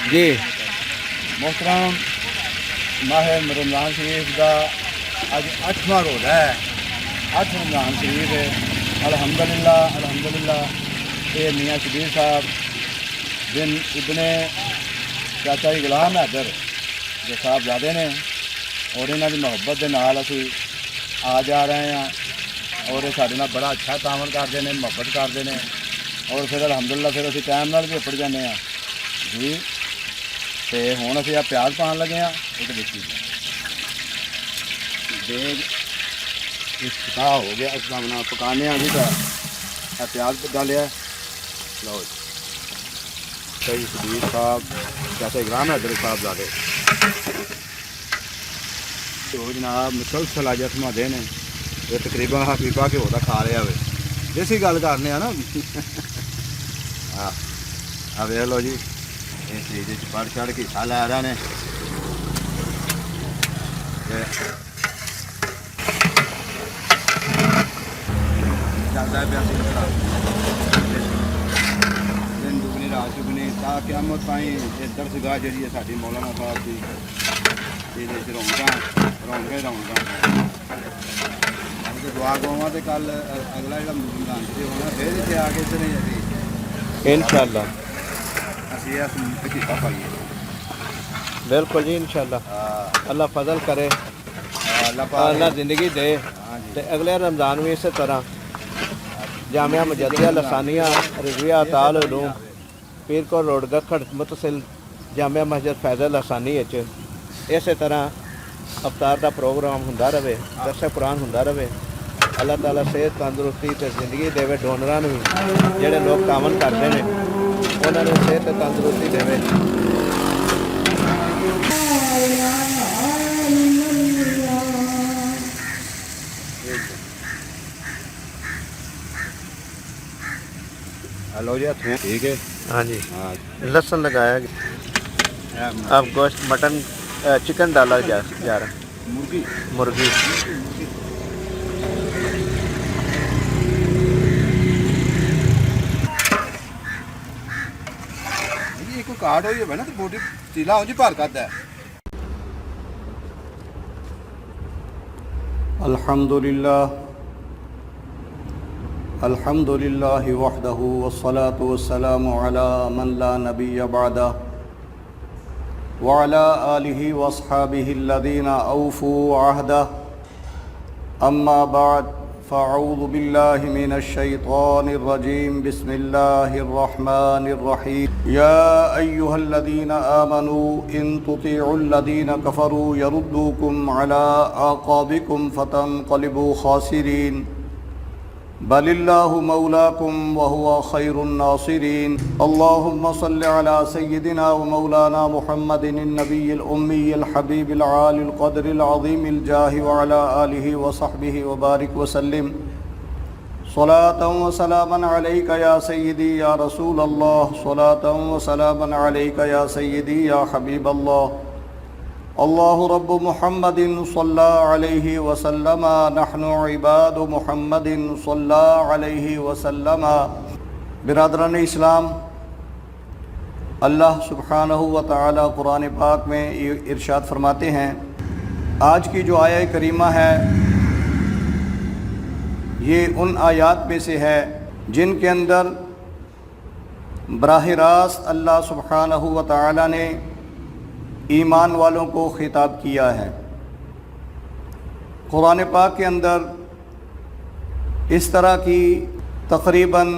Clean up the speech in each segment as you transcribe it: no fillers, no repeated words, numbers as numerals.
جی محترم ماہ رمضان شریف کا اج 8واں روزہ ہے 8 رمضان شریف ہے الحمدللہ یہ میاں شبیر صاحب بن ابن چاچا جی غلام حیدر جو صاحبزادے نے اور انہوں کی محبت کے نال اسی آ جا رہے ہیں اور یہ سارے نال بڑا اچھا تعاون کرتے ہیں محبت کرتے ہیں اور پھر الحمدللہ پھر اسی ٹائم نال بھی اپڑ جانے ہیں جی تو ہوں اسی پیاز پان لگے ہیں ایک دیکھی دیگ افتتاح ہو گیا اس کا بنا پکانے جی تو پیاز ڈالیا لو جی سید شبیر صاحب چاچا غلام حیدر صاحب زادے تو جناب مسلسل اج 8واں دن ہے یہ تقریباً پیپا گھیو کا کھا رہا ہوئے دیسی گل کرنے نا ہاں ویخ لو جی یہ چیز پڑھ چڑھ کے حصہ لے رہے ہیں چلتا پیا دن دگنی رات چگنی تا قیامت تائیں یہ درسگاہ جی ہے ساری مولانا صاحب کی یہ رونقیں دعا گوا تو کل اگلا جا رمضان شریف ہونا پھر اتنے آ کے ادھر انشاءاللہ اسی حصہ پائیے بالکل جی انشاءاللہ اللہ فضل کرے اللہ زندگی دے تے اگلے رمضان بھی اسی طرح جامعہ مجدیہ لسانیہ رضویہ تعال علوم پیر کو روڈ گکھڑ متصل جامعہ مسجد فیضل لسانی اسی طرح افطار کا پروگرام ہوندا رہے درس قرآن ہوندا رہے اللہ تعالیٰ صحت تندرستی تے زندگی دے ڈونراں بھی جڑے لوگ تعاون کرتے ہیں انہوں نے صحت تندرستی دے لو جی ٹھیک ہے ہاں جی ہاں لہسن لگایا گیا اب گوشت مٹن چکن ڈالا جا رہا ہے مرغی کوئی کارڈ ہوئی ہوئے نا تو بوٹی تیلا ہو جی بھر کرتا ہے الحمد للہ وحدہ والصلاة والسلام علی من لا نبی بعدہ وعلى آلہ واصحابہ الذین اوفوا عہدہ اما بعد فاعوذ باللہ من الشیطان الرجیم بسم اللہ الرحمن الرحیم یا ایہا الذین آمنوا ان تطیعوا الذین کفروا یردوکم علی اعقابکم فتنقلبوا خاسرین بل اللہ مولاکم وہو خیر الناصرین اللہم صل علی سیدنا و مولانا محمد النبی الامی الحبیب العالی القدر العظیم الجاہ وعلی آلہ وصحبہ وبارک وسلم صلاة و سلاما علیکہ یا سیدی یا رسول اللہ صلاة و سلاما علیکہ یا سیدی یا حبیب اللہ اللہ رب محمد صلی علیہ وسلم نحن عباد محمد صلی علیہ وسلم برادران اسلام اللہ سبحانہ و تعالی قرآن پاک میں ارشاد فرماتے ہیں آج کی جو آیہ کریمہ ہے یہ ان آیات میں سے ہے جن کے اندر براہ راست اللہ سبحانہ و تعالی نے ایمان والوں کو خطاب کیا ہے قرآن پاک کے اندر اس طرح کی تقریباً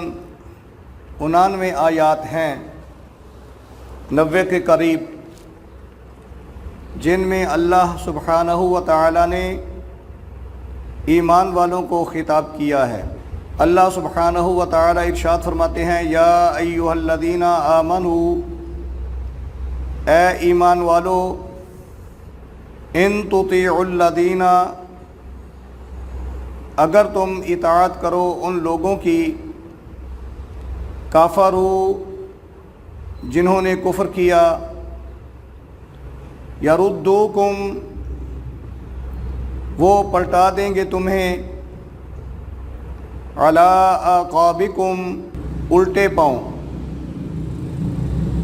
99 آیات ہیں 90 کے قریب جن میں اللہ سبحانہ و تعالی نے ایمان والوں کو خطاب کیا ہے اللہ سبحانہ و تعالی ارشاد فرماتے ہیں یا ایہا الذین آمنوا اے ایمان والو ان تطیعوا الذین اگر تم اطاعت کرو ان لوگوں کی کافروا جنہوں نے کفر کیا یردوکم وہ پلٹا دیں گے تمہیں علی اعقابکم الٹے پاؤں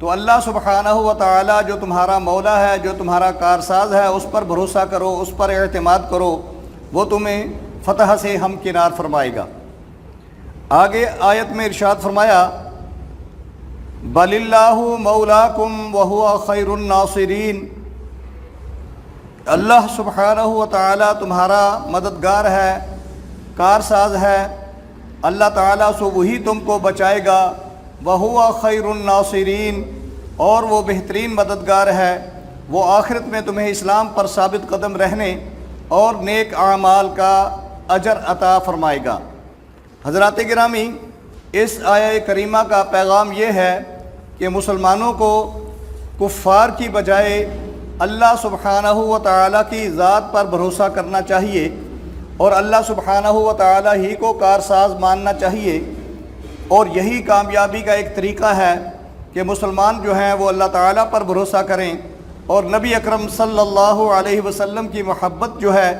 تو اللہ سبحانہ و تعالی جو تمہارا مولا ہے، جو تمہارا کارساز ہے، اس پر بھروسہ کرو، اس پر اعتماد کرو، وہ تمہیں فتح سے ہمکنار فرمائے گا۔ آگے آیت میں ارشاد فرمایا بل اللہ مولاکم وہو خیر الناصرین، اللہ سبحانہ و تعالی تمہارا مددگار ہے، کارساز ہے، اللہ تعالیٰ سے وہی تم کو بچائے گا، وہو خیر الناصرین، اور وہ بہترین مددگار ہے، وہ آخرت میں تمہیں اسلام پر ثابت قدم رہنے اور نیک اعمال کا اجر عطا فرمائے گا۔ حضرات گرامی، اس آیہ کریمہ کا پیغام یہ ہے کہ مسلمانوں کو کفار کی بجائے اللہ سبحانہ و تعالیٰ کی ذات پر بھروسہ کرنا چاہیے اور اللہ سبحانہ و تعالیٰ ہی کو کارساز ماننا چاہیے، اور یہی کامیابی کا ایک طریقہ ہے کہ مسلمان جو ہیں وہ اللہ تعالیٰ پر بھروسہ کریں اور نبی اکرم صلی اللہ علیہ وسلم کی محبت جو ہے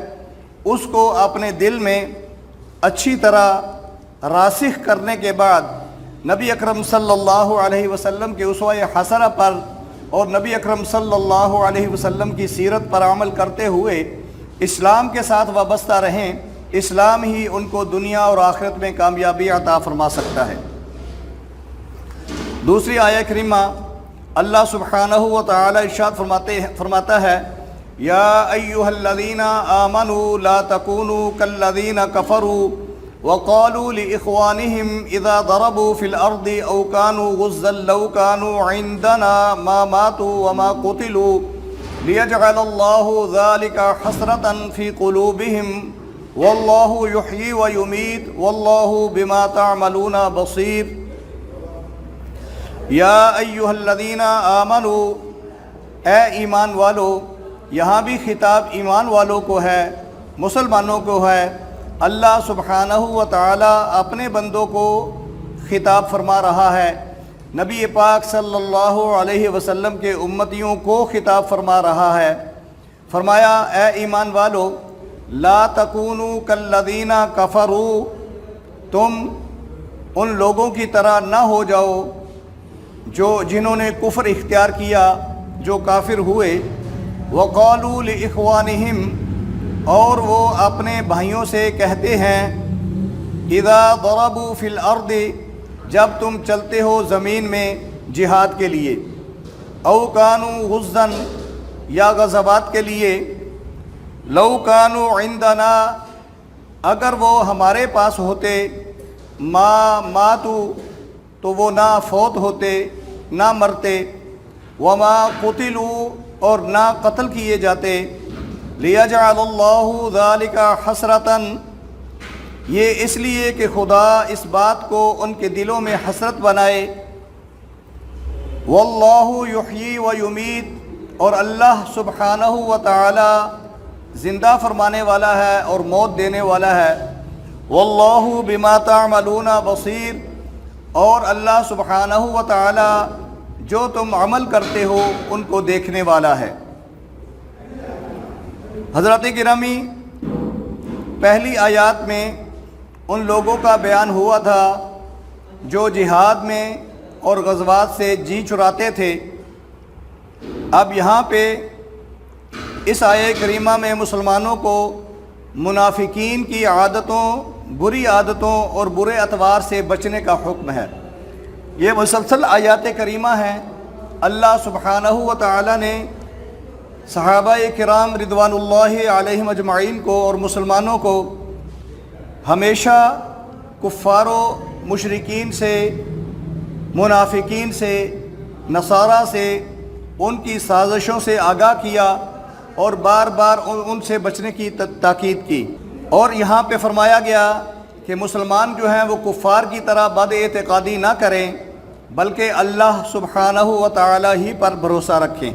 اس کو اپنے دل میں اچھی طرح راسخ کرنے کے بعد نبی اکرم صلی اللہ علیہ وسلم کے اسوہ حسنہ پر اور نبی اکرم صلی اللہ علیہ وسلم کی سیرت پر عمل کرتے ہوئے اسلام کے ساتھ وابستہ رہیں۔ اسلام ہی ان کو دنیا اور آخرت میں کامیابی عطا فرما سکتا ہے۔ دوسری آیہ کریمہ اللہ سبحانہ و تعالی ارشاد فرماتا ہے یا ایھا الذین آمنوا لا تکونوا کالذین کفروا وقالوا لإخوانهم اذا ضربوا في الارض او كانوا غزا لو كانوا عندنا ما ماتوا وما قتلوا ليجعل الله ذلك حسرة في قلوبهم واللہ یحیی و یمیت واللہ بما تعملون بصیر۔ یا ایھا الذین آمنوا، اے ایمان والو، یہاں بھی خطاب ایمان والوں کو ہے، مسلمانوں کو ہے۔ اللہ سبحانہ و تعالی اپنے بندوں کو خطاب فرما رہا ہے، نبی پاک صلی اللہ علیہ وسلم کے امتیوں کو خطاب فرما رہا ہے۔ فرمایا اے ایمان والو لا تکونوا کالذین کفروا، تم ان لوگوں کی طرح نہ ہو جاؤ جنہوں نے کفر اختیار کیا، جو کافر ہوئے۔ وقالوا لإخوانہم، اور وہ اپنے بھائیوں سے کہتے ہیں اذا ضربوا فی الارض، جب تم چلتے ہو زمین میں جہاد کے لیے، او کانوا غزا، یا غزوات کے لیے، لو کانوا عندنا، اگر وہ ہمارے پاس ہوتے، ما ماتوا، تو وہ نہ فوت ہوتے، نہ مرتے، وما قتلوا، اور نہ قتل کیے جاتے، لیجعل اللہ ذلک حسرۃ، یہ اس لیے کہ خدا اس بات کو ان کے دلوں میں حسرت بنائے۔ واللہ یحیی و یمیت، اور اللہ سبحانہ و تعالی زندہ فرمانے والا ہے اور موت دینے والا ہے۔ واللہ بما تعملون بصیر، اور اللہ سبحانہ و تعالی جو تم عمل کرتے ہو ان کو دیکھنے والا ہے۔ حضرات گرامی، پہلی آیات میں ان لوگوں کا بیان ہوا تھا جو جہاد میں اور غزوات سے جی چراتے تھے۔ اب یہاں پہ اس آیہ کریمہ میں مسلمانوں کو منافقین کی عادتوں، بری عادتوں اور برے اطوار سے بچنے کا حکم ہے۔ یہ مسلسل آیات کریمہ ہیں۔ اللہ سبحانہ و تعالی نے صحابہ کرام رضوان اللہ علیہم اجمعین کو اور مسلمانوں کو ہمیشہ کفار و مشرکین سے، منافقین سے، نصارہ سے، ان کی سازشوں سے آگاہ کیا اور بار بار ان سے بچنے کی تاکید کی۔ اور یہاں پہ فرمایا گیا کہ مسلمان جو ہیں وہ کفار کی طرح بد اعتقادی نہ کریں، بلکہ اللہ سبحانہ و تعالی ہی پر بھروسہ رکھیں۔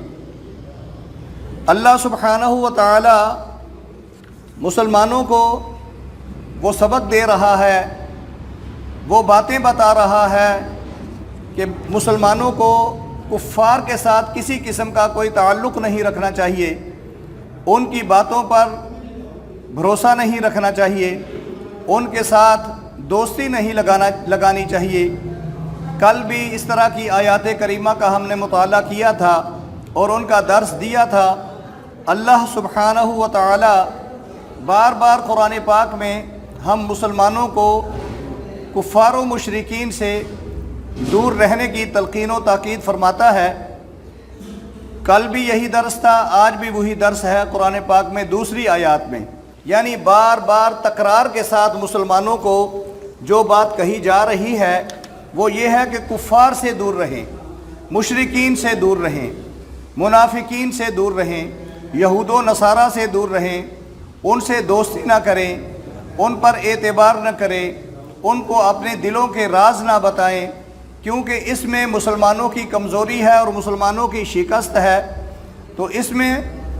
اللہ سبحانہ و تعالی مسلمانوں کو وہ سبق دے رہا ہے، وہ باتیں بتا رہا ہے کہ مسلمانوں کو کفار کے ساتھ کسی قسم کا کوئی تعلق نہیں رکھنا چاہیے، ان کی باتوں پر بھروسہ نہیں رکھنا چاہیے، ان کے ساتھ دوستی نہیں لگانی چاہیے، کل بھی اس طرح کی آیات کریمہ کا ہم نے مطالعہ کیا تھا اور ان کا درس دیا تھا۔ اللہ سبحانہ و تعالی بار بار قرآن پاک میں ہم مسلمانوں کو کفار و مشرکین سے دور رہنے کی تلقین و تاکید فرماتا ہے۔ کل بھی یہی درس تھا، آج بھی وہی درس ہے قرآن پاک میں دوسری آیات میں، یعنی بار بار تکرار کے ساتھ مسلمانوں کو جو بات کہی جا رہی ہے وہ یہ ہے کہ کفار سے دور رہیں، مشرکین سے دور رہیں، منافقین سے دور رہیں، یہود و نصارہ سے دور رہیں، ان سے دوستی نہ کریں، ان پر اعتبار نہ کریں، ان کو اپنے دلوں کے راز نہ بتائیں، کیونکہ اس میں مسلمانوں کی کمزوری ہے اور مسلمانوں کی شکست ہے۔ تو اس میں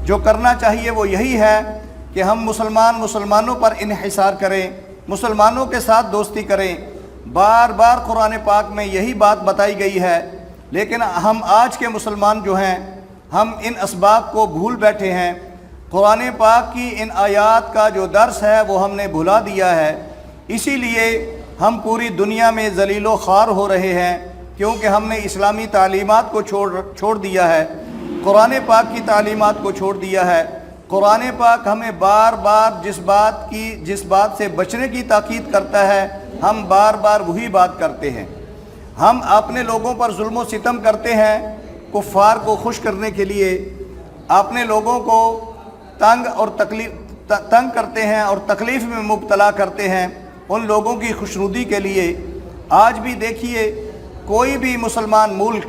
جو کرنا چاہیے وہ یہی ہے کہ ہم مسلمانوں پر انحصار کریں، مسلمانوں کے ساتھ دوستی کریں۔ بار بار قرآن پاک میں یہی بات بتائی گئی ہے، لیکن ہم آج کے مسلمان جو ہیں ہم ان اسباب کو بھول بیٹھے ہیں۔ قرآن پاک کی ان آیات کا جو درس ہے وہ ہم نے بھلا دیا ہے، اسی لیے ہم پوری دنیا میں ذلیل و خوار ہو رہے ہیں، کیونکہ ہم نے اسلامی تعلیمات کو چھوڑ دیا ہے، قرآن پاک کی تعلیمات کو چھوڑ دیا ہے۔ قرآن پاک ہمیں بار بار جس بات سے بچنے کی تاکید کرتا ہے ہم بار بار وہی بات کرتے ہیں۔ ہم اپنے لوگوں پر ظلم و ستم کرتے ہیں کفار کو خوش کرنے کے لیے، اپنے لوگوں کو تنگ کرتے ہیں اور تکلیف میں مبتلا کرتے ہیں ان لوگوں کی خوشنودی کے لیے۔ آج بھی دیکھیے کوئی بھی مسلمان ملک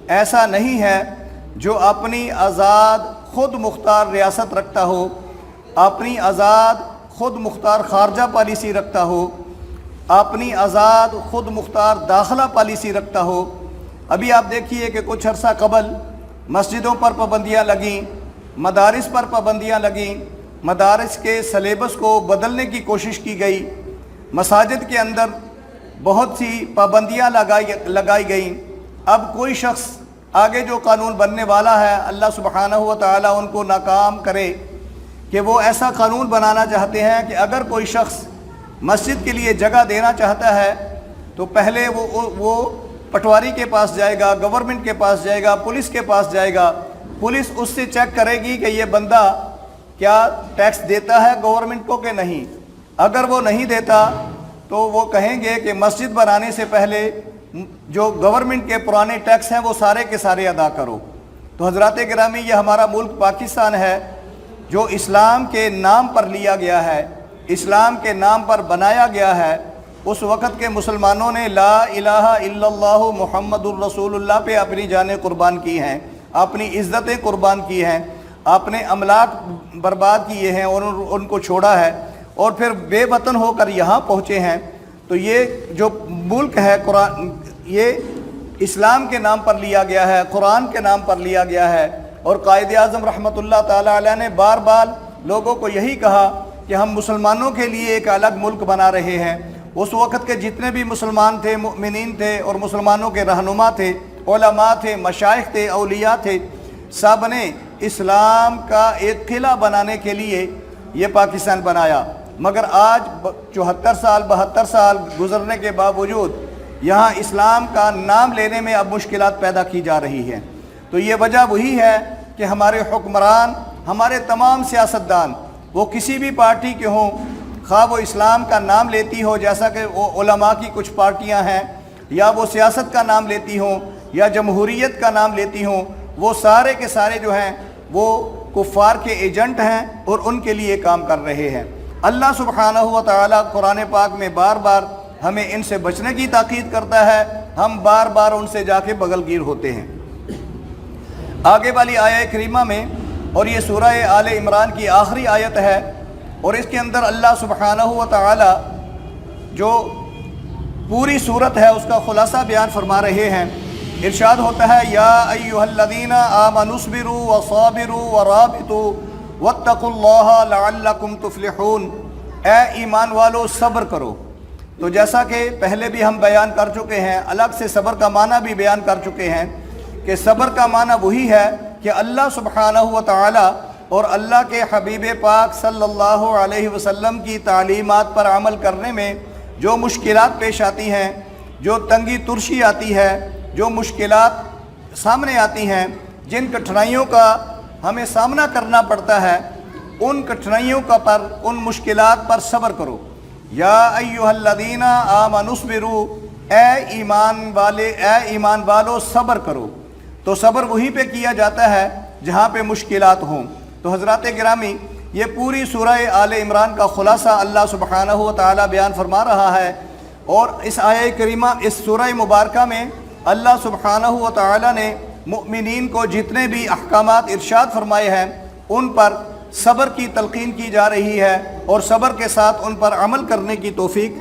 ایسا نہیں ہے جو اپنی آزاد خود مختار ریاست رکھتا ہو، اپنی آزاد خود مختار خارجہ پالیسی رکھتا ہو، اپنی آزاد خود مختار داخلہ پالیسی رکھتا ہو۔ ابھی آپ دیکھیے کہ کچھ عرصہ قبل مسجدوں پر پابندیاں لگیں، مدارس پر پابندیاں لگیں، مدارس کے سلیبس کو بدلنے کی کوشش کی گئی، مساجد کے اندر بہت سی پابندیاں لگائی گئیں۔ اب کوئی شخص آگے جو قانون بننے والا ہے اللہ سبحانہ و تعالی ان کو ناکام کرے کہ وہ ایسا قانون بنانا چاہتے ہیں کہ اگر کوئی شخص مسجد کے لیے جگہ دینا چاہتا ہے تو پہلے وہ پٹواری کے پاس جائے گا، گورنمنٹ کے پاس جائے گا، پولیس کے پاس جائے گا، پولیس اس سے چیک کرے گی کہ یہ بندہ کیا ٹیکس دیتا ہے گورنمنٹ کو کہ نہیں۔ اگر وہ نہیں دیتا تو وہ کہیں گے کہ مسجد بنانے سے پہلے جو گورنمنٹ کے پرانے ٹیکس ہیں وہ سارے کے سارے ادا کرو۔ تو حضرات گرامی یہ ہمارا ملک پاکستان ہے جو اسلام کے نام پر لیا گیا ہے، اسلام کے نام پر بنایا گیا ہے۔ اس وقت کے مسلمانوں نے لا الہ الا اللہ محمد الرسول اللہ پہ اپنی جانیں قربان کی ہیں، اپنی عزتیں قربان کی ہیں، اپنے املاک برباد کیے ہیں اور ان کو چھوڑا ہے، اور پھر بے وطن ہو کر یہاں پہنچے ہیں۔ تو یہ جو ملک ہے قرآن یہ اسلام کے نام پر لیا گیا ہے، قرآن کے نام پر لیا گیا ہے، اور قائد اعظم رحمۃ اللہ تعالی علیہ نے بار بار لوگوں کو یہی کہا کہ ہم مسلمانوں کے لیے ایک الگ ملک بنا رہے ہیں۔ اس وقت کے جتنے بھی مسلمان تھے، مؤمنین تھے اور مسلمانوں کے رہنما تھے، علماء تھے، مشائخ تھے، اولیاء تھے، سب نے اسلام کا ایک قلعہ بنانے کے لیے یہ پاکستان بنایا۔ مگر آج 74 سال 72 سال گزرنے کے باوجود یہاں اسلام کا نام لینے میں اب مشکلات پیدا کی جا رہی ہیں۔ تو یہ وجہ وہی ہے کہ ہمارے حکمران، ہمارے تمام سیاستدان، وہ کسی بھی پارٹی کے ہوں، خواہ وہ اسلام کا نام لیتی ہو جیسا کہ وہ علماء کی کچھ پارٹیاں ہیں، یا وہ سیاست کا نام لیتی ہوں یا جمہوریت کا نام لیتی ہوں، وہ سارے کے سارے جو ہیں وہ کفار کے ایجنٹ ہیں اور ان کے لیے کام کر رہے ہیں۔ اللہ سبحانہ و تعالی قرآن پاک میں بار بار ہمیں ان سے بچنے کی تاکید کرتا ہے، ہم بار بار ان سے جا کے بغل گیر ہوتے ہیں۔ آگے والی آیہ کریمہ میں، اور یہ سورہ آل عمران کی آخری آیت ہے، اور اس کے اندر اللہ سبحانہ و تعالی جو پوری صورت ہے اس کا خلاصہ بیان فرما رہے ہیں۔ ارشاد ہوتا ہے یا ایھا الذین آمنوا اصبروا وصابروا ورابطوا واتقوا اللہ لعلکم تفلحون، اے ایمان والو صبر کرو۔ تو جیسا کہ پہلے بھی ہم بیان کر چکے ہیں، الگ سے صبر کا معنی بھی بیان کر چکے ہیں کہ صبر کا معنی وہی ہے کہ اللہ سبحانہ و تعالی اور اللہ کے حبیب پاک صلی اللہ علیہ وسلم کی تعلیمات پر عمل کرنے میں جو مشکلات پیش آتی ہیں، جو تنگی ترشی آتی ہے، جو مشکلات سامنے آتی ہیں، جن کٹھنائیوں کا ہمیں سامنا کرنا پڑتا ہے، ان کٹھنائیوں کا پر، ان مشکلات پر صبر کرو۔ یا ایھا الذین آمنوا اصبروا، اے ایمان والو صبر کرو۔ تو صبر وہیں پہ کیا جاتا ہے جہاں پہ مشکلات ہوں۔ تو حضرات گرامی، یہ پوری سورہ آل عمران کا خلاصہ اللہ سبحانہ و تعالی بیان فرما رہا ہے، اور اس آیہ کریمہ، اس سورہ مبارکہ میں اللہ سبحانہ و تعالی نے مؤمنین کو جتنے بھی احکامات ارشاد فرمائے ہیں ان پر صبر کی تلقین کی جا رہی ہے، اور صبر کے ساتھ ان پر عمل کرنے کی توفیق،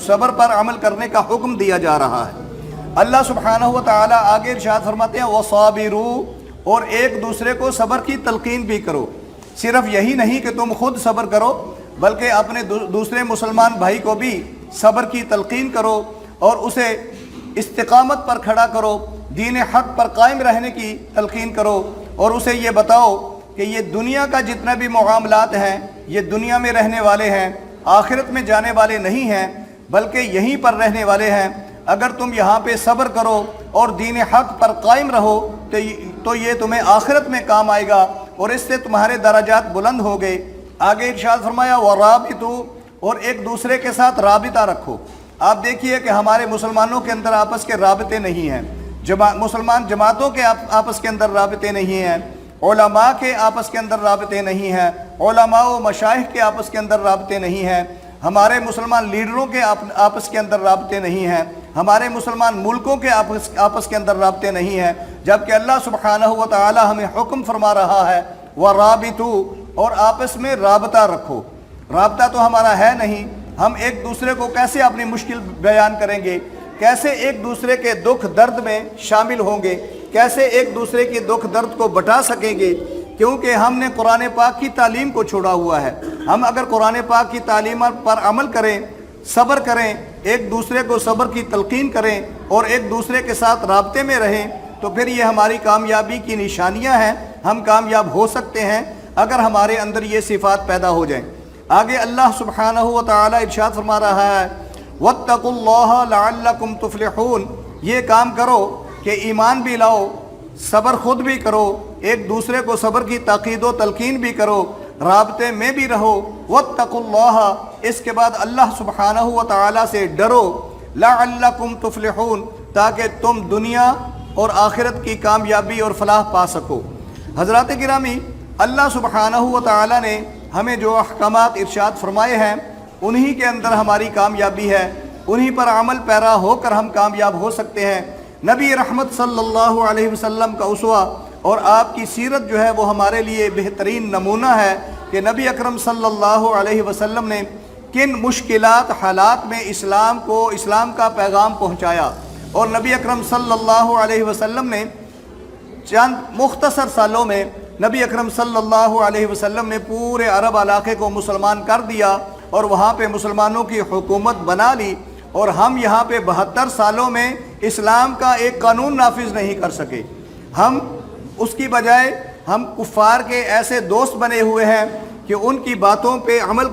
صبر پر عمل کرنے کا حکم دیا جا رہا ہے۔ اللہ سبحانہ و تعالی آگے ارشاد فرماتے ہیں وَصَابِرُوا، اور ایک دوسرے کو صبر کی تلقین بھی کرو۔ صرف یہی نہیں کہ تم خود صبر کرو، بلکہ اپنے دوسرے مسلمان بھائی کو بھی صبر کی تلقین کرو، اور اسے استقامت پر کھڑا کرو، دین حق پر قائم رہنے کی تلقین کرو، اور اسے یہ بتاؤ کہ یہ دنیا کا جتنا بھی معاملات ہیں یہ دنیا میں رہنے والے ہیں، آخرت میں جانے والے نہیں ہیں، بلکہ یہیں پر رہنے والے ہیں۔ اگر تم یہاں پہ صبر کرو اور دین حق پر قائم رہو تو یہ تمہیں آخرت میں کام آئے گا، اور اس سے تمہارے درجات بلند ہو گئے۔ آگے ارشاد فرمایا وَرَابِطُوا، اور ایک دوسرے کے ساتھ رابطہ رکھو۔ آپ دیکھیے کہ ہمارے مسلمانوں کے اندر آپس کے رابطے نہیں ہیں، مسلمان جماعتوں کے آپس کے اندر رابطے نہیں ہیں، علماء کے آپس کے اندر رابطے نہیں ہیں، علماء و مشائخ کے آپس کے اندر رابطے نہیں ہیں، ہمارے مسلمان لیڈروں کے آپس کے اندر رابطے نہیں ہیں، ہمارے مسلمان ملکوں کے آپس کے اندر رابطے نہیں ہیں، جبکہ اللہ سبحانہ و تعالی ہمیں حکم فرما رہا ہے وَرَابِطُوا، اور آپس میں رابطہ رکھو۔ رابطہ تو ہمارا ہے نہیں، ہم ایک دوسرے کو کیسے اپنی مشکل بیان کریں گے، کیسے ایک دوسرے کے دکھ درد میں شامل ہوں گے، کیسے ایک دوسرے کے دکھ درد کو بٹا سکیں گے، کیونکہ ہم نے قرآن پاک کی تعلیم کو چھوڑا ہوا ہے۔ ہم اگر قرآن پاک کی تعلیم پر عمل کریں، صبر کریں، ایک دوسرے کو صبر کی تلقین کریں، اور ایک دوسرے کے ساتھ رابطے میں رہیں، تو پھر یہ ہماری کامیابی کی نشانیاں ہیں۔ ہم کامیاب ہو سکتے ہیں اگر ہمارے اندر یہ صفات پیدا ہو جائیں۔ آگے اللہ سبحانہ و تعالی ارشاد فرما رہا ہے وَاتَّقُوا اللَّهَ لَعَلَّكُمْ تُفْلِحُونَ، یہ کام کرو کہ ایمان بھی لاؤ، صبر خود بھی کرو، ایک دوسرے کو صبر کی تاکید و تلقین بھی کرو، رابطے میں بھی رہو۔ وَاتَّقُوا اللَّهَ، اس کے بعد اللہ سبحانہ و تعالی سے ڈرو، لَعَلَّكُمْ تُفْلِحُونَ، تاکہ تم دنیا اور آخرت کی کامیابی اور فلاح پا سکو۔ حضرات گرامی، اللہ سبحانہ و تعالی نے ہمیں جو احکامات ارشاد فرمائے ہیں انہی کے اندر ہماری کامیابی ہے، انہی پر عمل پیرا ہو کر ہم کامیاب ہو سکتے ہیں۔ نبی رحمت صلی اللہ علیہ وسلم کا اسوہ اور آپ کی سیرت جو ہے وہ ہمارے لیے بہترین نمونہ ہے کہ نبی اکرم صلی اللہ علیہ وسلم نے کن مشکلات حالات میں اسلام کا پیغام پہنچایا، اور نبی اکرم صلی اللہ علیہ وسلم نے چند مختصر سالوں میں نبی اکرم صلی اللہ علیہ وسلم نے پورے عرب علاقے کو مسلمان کر دیا، اور وہاں پہ مسلمانوں کی حکومت بنا لی، اور ہم یہاں پہ 72 سالوں میں اسلام کا ایک قانون نافذ نہیں کر سکے۔ ہم اس کی بجائے ہم کفار کے ایسے دوست بنے ہوئے ہیں کہ ان کی باتوں پہ عمل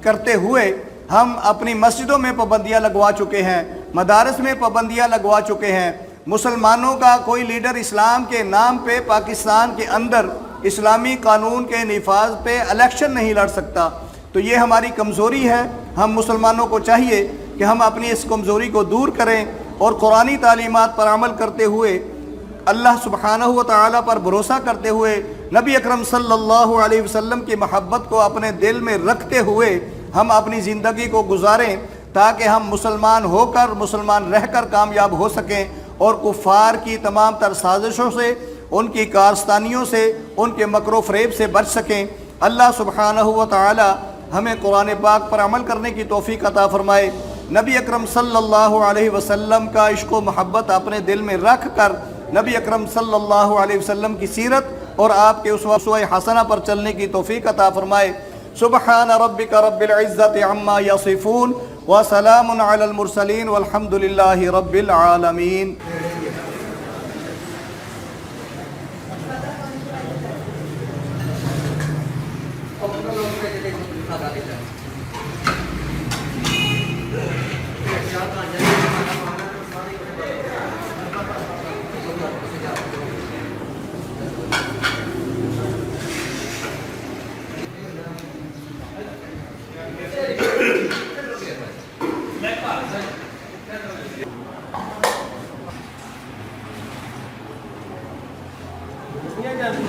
کرتے ہوئے ہم اپنی مسجدوں میں پابندیاں لگوا چکے ہیں، مدارس میں پابندیاں لگوا چکے ہیں۔ مسلمانوں کا کوئی لیڈر اسلام کے نام پہ پاکستان کے اندر اسلامی قانون کے نفاذ پہ الیکشن نہیں لڑ سکتا۔ تو یہ ہماری کمزوری ہے۔ ہم مسلمانوں کو چاہیے کہ ہم اپنی اس کمزوری کو دور کریں، اور قرآنی تعلیمات پر عمل کرتے ہوئے، اللہ سبحانہ و تعالیٰ پر بھروسہ کرتے ہوئے، نبی اکرم صلی اللہ علیہ وسلم کی محبت کو اپنے دل میں رکھتے ہوئے ہم اپنی زندگی کو گزاریں، تاکہ ہم مسلمان ہو کر، مسلمان رہ کر کامیاب ہو سکیں، اور کفار کی تمام تر سازشوں سے، ان کی کارستانیوں سے، ان کے مکر و فریب سے بچ سکیں۔ اللہ سبحانہ و تعالی ہمیں قرآن پاک پر عمل کرنے کی توفیق عطا فرمائے۔ نبی اکرم صلی اللہ علیہ وسلم کا عشق و محبت اپنے دل میں رکھ کر نبی اکرم صلی اللہ علیہ وسلم کی سیرت اور آپ کے اسوہ حسنہ پر چلنے کی توفیق عطا فرمائے۔ سبحان ربک رب العزت عما یصفون وسلام علی المرسلین والحمد للہ رب العالمین۔ Gracias. ਜਾਂਦੀ